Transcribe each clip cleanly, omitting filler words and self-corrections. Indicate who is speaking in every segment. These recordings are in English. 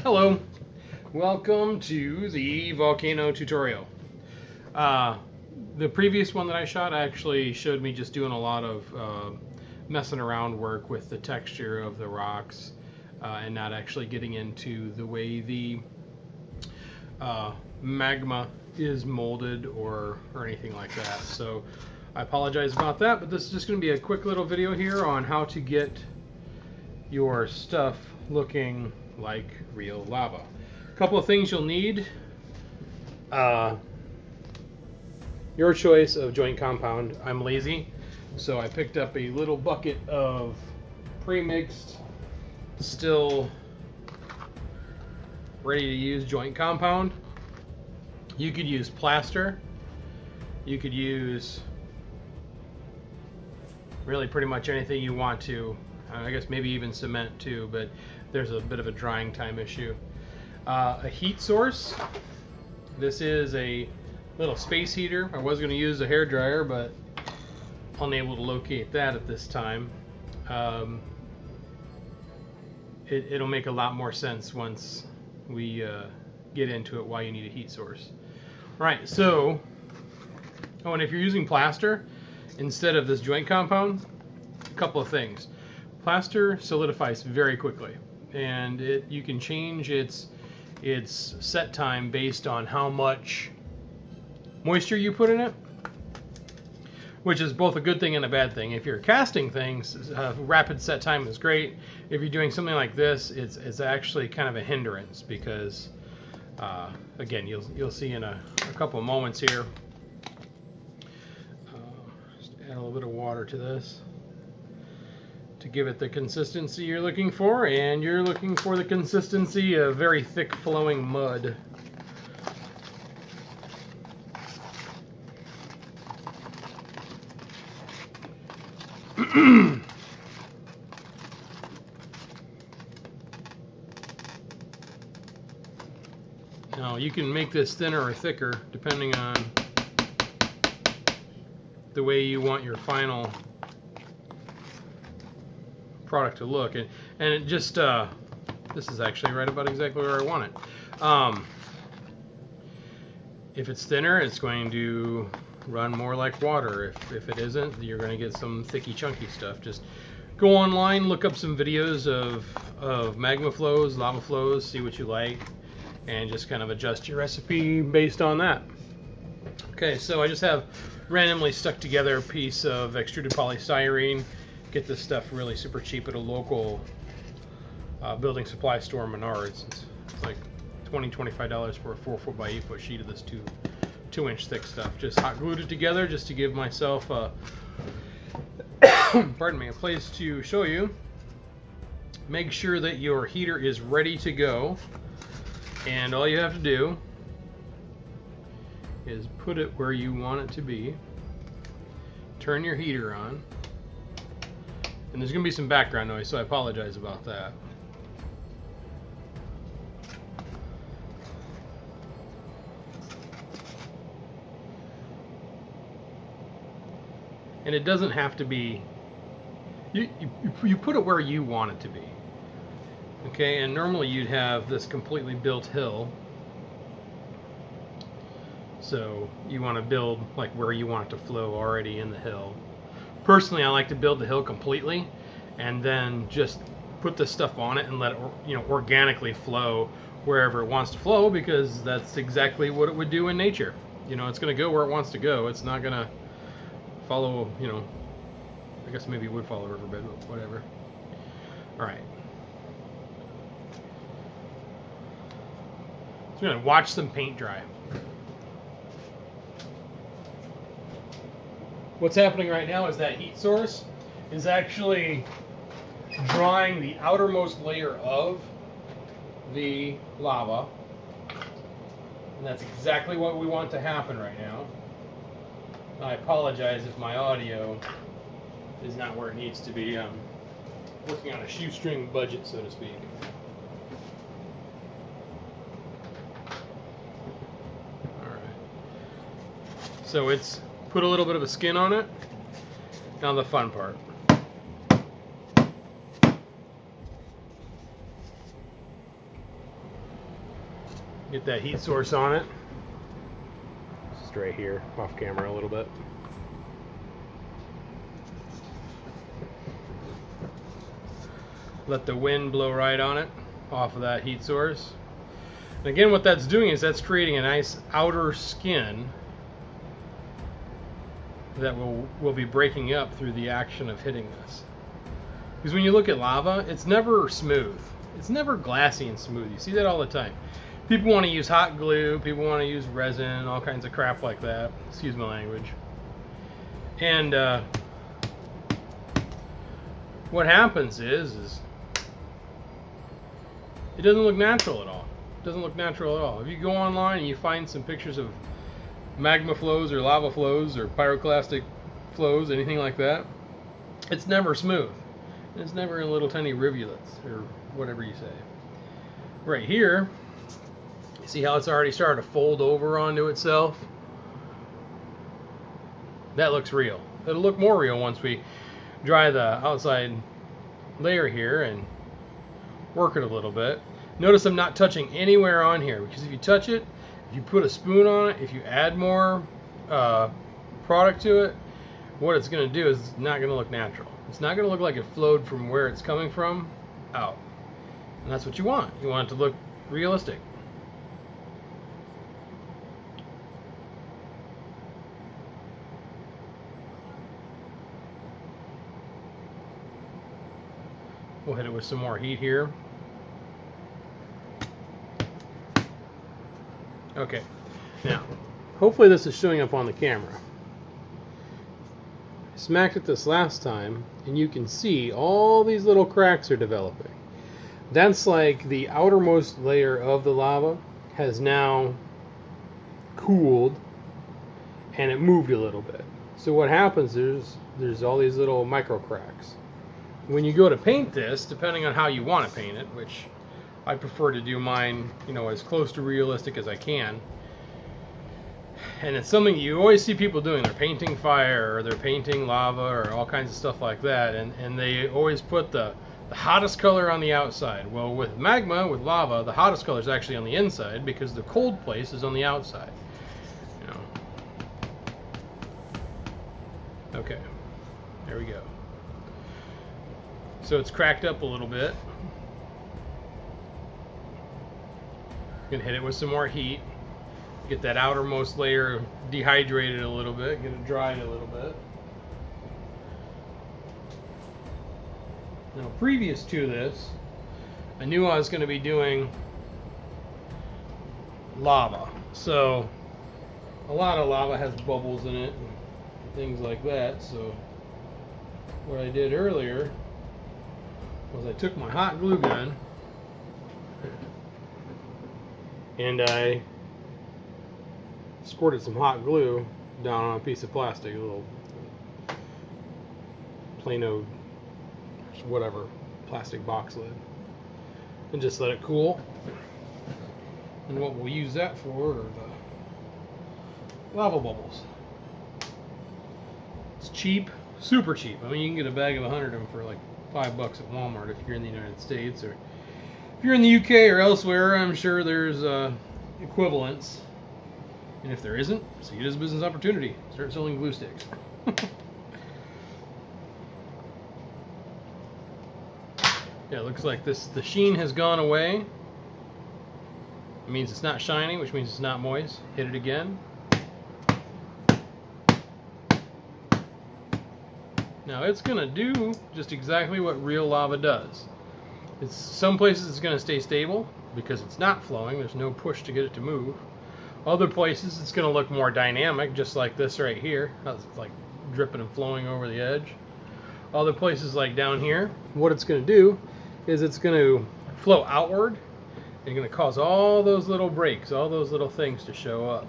Speaker 1: Hello, welcome to the volcano tutorial. The previous one that I shot actually showed me just doing a lot of messing around work with the texture of the rocks and not actually getting into the way the magma is molded or anything like that. So I apologize about that, but this is just going to be a quick little video here on how to get your stuff looking like real lava. A couple of things you'll need. Your choice of joint compound. I'm lazy, so I picked up a little bucket of pre-mixed, still ready to use joint compound. You could use plaster. You could use really pretty much anything you want to. I guess maybe even cement too, but there's a bit of a drying time issue. A heat source. This is a little space heater. I was going to use a hairdryer, but unable to locate that at this time. It'll make a lot more sense once we get into it why you need a heat source. Right, so, and if you're using plaster instead of this joint compound, a couple of things. Plaster solidifies very quickly, and you can change its set time based on how much moisture you put in it, which is both a good thing and a bad thing. If you're casting things, rapid set time is great. If you're doing something like this, it's actually kind of a hindrance because, again, you'll see in a couple of moments here. Just add a little bit of water to this to give it the consistency you're looking for, and you're looking for the consistency of very thick flowing mud. Now you can make this thinner or thicker depending on the way you want your final product to look, and it just this is actually right about exactly where I want it. If it's thinner, it's going to run more like water. If it isn't, you're going to get some thicky chunky stuff. Just go online, look up some videos of magma flows, lava flows, see what you like, and just kind of adjust your recipe based on that. Okay, so I just have randomly stuck together a piece of extruded polystyrene. Get this stuff really super cheap at a local building supply store, Menards. It's like $20–25 for a 4-foot by 8-foot sheet of this 2-inch thick stuff. Just hot glued it together just to give myself a pardon me, a place to show you. Make sure that your heater is ready to go, and all you have to do is put it where you want it to be. Turn your heater on. And there's going to be some background noise, so I apologize about that. And it doesn't have to be, you put it where you want it to be. Okay, and normally you'd have this completely built hill. So you want to build like where you want it to flow already in the hill. Personally, I like to build the hill completely and then just put the stuff on it and let it, organically flow wherever it wants to flow, because that's exactly what it would do in nature. It's going to go where it wants to go. It's not going to follow, I guess maybe it would follow a riverbed, but whatever. All right. So we're going to watch some paint dry. What's happening right now is that heat source is actually drawing the outermost layer of the lava. And that's exactly what we want to happen right now. I apologize if my audio is not where it needs to be. I'm working on a shoestring budget, so to speak. Alright. So it's put a little bit of a skin on it. Now the fun part. Get that heat source on it. Just right here, off camera a little bit. Let the wind blow right on it, off of that heat source. And again, what that's doing is that's creating a nice outer skin that will be breaking up through the action of hitting this. Because when you look at lava, it's never smooth. It's never glassy and smooth. You see that all the time. People want to use hot glue, people want to use resin, all kinds of crap like that. Excuse my language. And what happens is it doesn't look natural at all. It doesn't look natural at all. If you go online and you find some pictures of magma flows or lava flows or pyroclastic flows, anything like that, it's never smooth. It's never in little tiny rivulets or whatever you say. Right here, you see how it's already started to fold over onto itself? That looks real. It'll look more real once we dry the outside layer here and work it a little bit. Notice I'm not touching anywhere on here, because if you touch it, if you put a spoon on it, if you add more product to it, what it's going to do is it's not going to look natural. It's not going to look like it flowed from where it's coming from out. And that's what you want. You want it to look realistic. We'll hit it with some more heat here. Okay, now, hopefully this is showing up on the camera. I smacked at this last time, and you can see all these little cracks are developing. That's like the outermost layer of the lava has now cooled, and it moved a little bit. So what happens is there's all these little micro cracks. When you go to paint this, depending on how you want to paint it, which I prefer to do mine, as close to realistic as I can. And it's something you always see people doing. They're painting fire, or they're painting lava, or all kinds of stuff like that. And they always put the hottest color on the outside. Well, with magma, with lava, the hottest color is actually on the inside, because the cold place is on the outside. Okay, there we go. So it's cracked up a little bit. Gonna hit it with some more heat. Get that outermost layer dehydrated a little bit. Get it dried a little bit. Now, previous to this, I knew I was going to be doing lava. So, a lot of lava has bubbles in it and things like that. So, what I did earlier was I took my hot glue gun and I squirted some hot glue down on a piece of plastic, a little Plano, whatever, plastic box lid, and just let it cool. And what we'll use that for are the lava bubbles. It's cheap, super cheap. I mean, you can get a bag of 100 of them for like $5 at Walmart if you're in the United States, or if you're in the UK or elsewhere, I'm sure there's equivalents. And if there isn't, see it as a business opportunity. Start selling glue sticks. Yeah, it looks like the sheen has gone away. It means it's not shiny, which means it's not moist. Hit it again. Now it's going to do just exactly what real lava does. Some places it's going to stay stable because it's not flowing. There's no push to get it to move. Other places it's going to look more dynamic, just like this right here. It's like dripping and flowing over the edge. Other places, like down here, what it's going to do is it's going to flow outward and going to cause all those little breaks, all those little things to show up.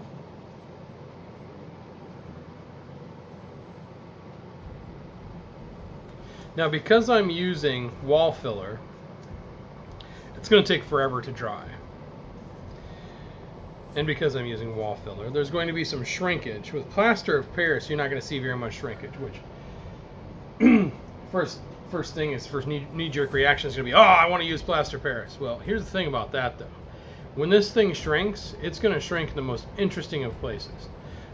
Speaker 1: Now, because I'm using wall filler, it's going to take forever to dry. And because I'm using wall filler, there's going to be some shrinkage. With plaster of Paris, you're not going to see very much shrinkage, which first knee-jerk reaction is going to be, oh, I want to use plaster of Paris. Well, here's the thing about that, though. When this thing shrinks, it's going to shrink in the most interesting of places.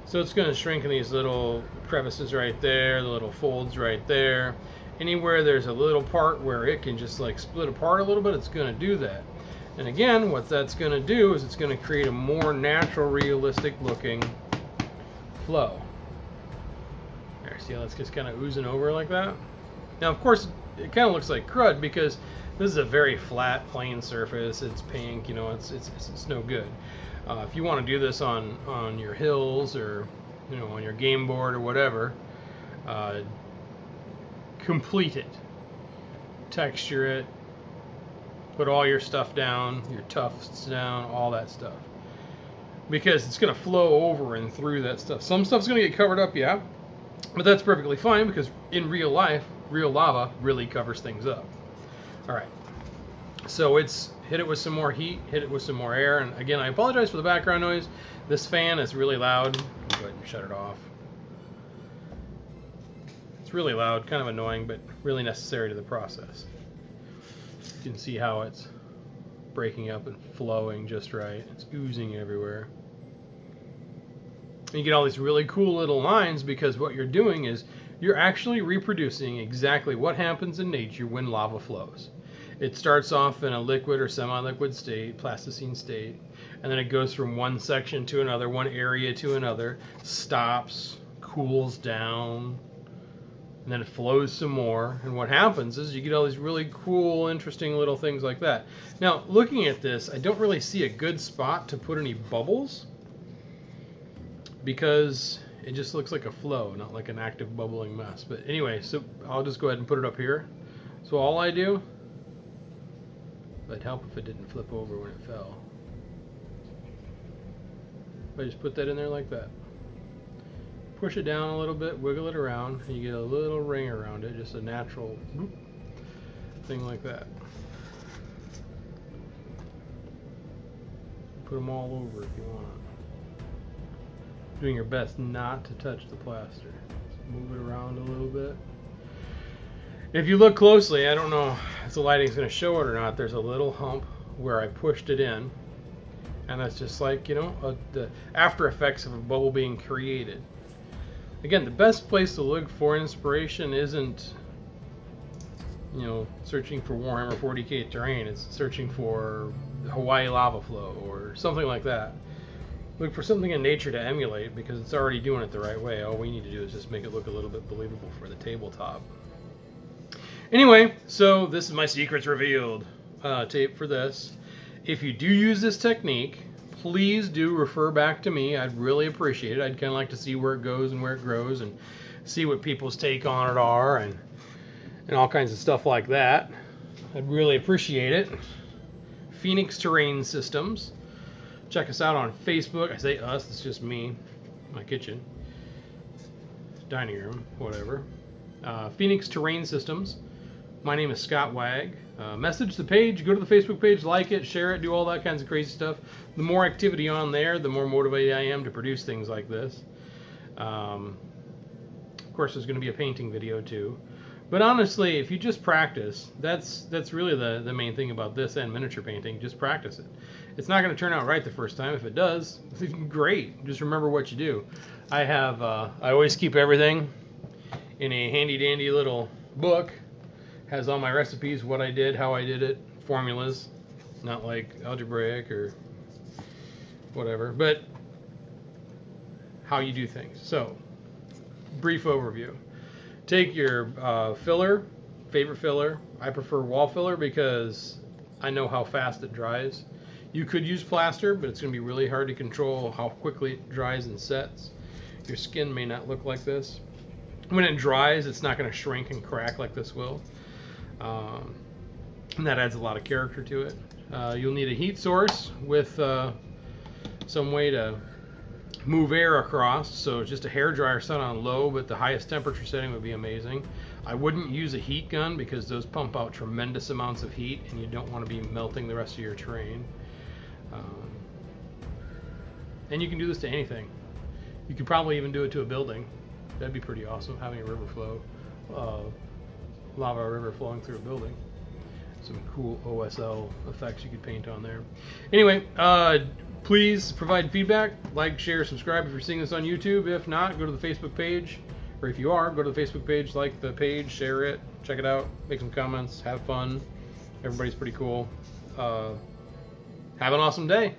Speaker 1: So it's going to shrink in these little crevices right there, the little folds right there. Anywhere there's a little part where it can just like split apart a little bit, it's going to do that. And again, what that's going to do is it's going to create a more natural, realistic looking flow. There, see how that's just kind of oozing over like that? Now, of course, it kind of looks like crud because this is a very flat, plain surface. It's pink, you know, it's no good. If you want to do this on your hills or, you know, on your game board or whatever, complete it, texture it, put all your stuff down, your tufts down, all that stuff, because it's going to flow over and through that stuff. Some stuff's going to get covered up, yeah, but that's perfectly fine because in real life, real lava really covers things up. All right, so it's hit it with some more heat, hit it with some more air, and again, I apologize for the background noise. This fan is really loud. Go ahead and shut it off. It's really loud, kind of annoying, but really necessary to the process. You can see how it's breaking up and flowing just right. It's oozing everywhere. And you get all these really cool little lines because what you're doing is you're actually reproducing exactly what happens in nature when lava flows. It starts off in a liquid or semi-liquid state, plasticine state, and then it goes from one section to another, one area to another, stops, cools down, and then it flows some more. And what happens is you get all these really cool, interesting little things like that. Now, looking at this, I don't really see a good spot to put any bubbles because it just looks like a flow, not like an active bubbling mess. But anyway, so I'll just go ahead and put it up here. So all I do, it'd help if it didn't flip over when it fell. I just put that in there like that. Push it down a little bit, wiggle it around, and you get a little ring around it, just a natural whoop, thing like that. Put them all over if you want. Doing your best not to touch the plaster. Just move it around a little bit. If you look closely, I don't know if the lighting's going to show it or not, there's a little hump where I pushed it in, and that's just like, you know, the after effects of a bubble being created. Again, the best place to look for inspiration isn't, you know, searching for Warhammer 40k terrain. It's searching for Hawaii lava flow or something like that. Look for something in nature to emulate because it's already doing it the right way. All we need to do is just make it look a little bit believable for the tabletop. Anyway, so this is my secrets revealed tape for this. If you do use this technique, please do refer back to me. I'd really appreciate it. I'd kind of like to see where it goes and where it grows and see what people's take on it are and all kinds of stuff like that. I'd really appreciate it. Phoenix Terrain Systems. Check us out on Facebook. I say us, it's just me, my kitchen, dining room, whatever. Phoenix Terrain Systems. My name is Scott Wag. Message the page, go to the Facebook page, like it, share it, do all that kinds of crazy stuff. The more activity on there, the more motivated I am to produce things like this. Of course, there's going to be a painting video too. But honestly, if you just practice, that's really the main thing about this and miniature painting. Just practice it. It's not going to turn out right the first time. If it does, great. Just remember what you do. I always keep everything in a handy dandy little book. Has all my recipes, what I did, how I did it, formulas, not like algebraic or whatever, but how you do things. So, brief overview. Take your filler, favorite filler. I prefer wall filler because I know how fast it dries. You could use plaster, but it's going to be really hard to control how quickly it dries and sets. Your skin may not look like this. When it dries, it's not going to shrink and crack like this will. And that adds a lot of character to it. You'll need a heat source with some way to move air across. So just a hairdryer set on low, but the highest temperature setting would be amazing. I wouldn't use a heat gun because those pump out tremendous amounts of heat and you don't want to be melting the rest of your terrain. And you can do this to anything. You could probably even do it to a building. That'd be pretty awesome, having a river flow. Lava river flowing through a building. some cool OSL effects you could paint on there. Anyway, please provide feedback, like, share, subscribe if you're seeing this on YouTube. If not, go to the Facebook page, or if you are, go to the Facebook page, like the page, share it, check it out, make some comments, have fun. Everybody's pretty cool. Have an awesome day.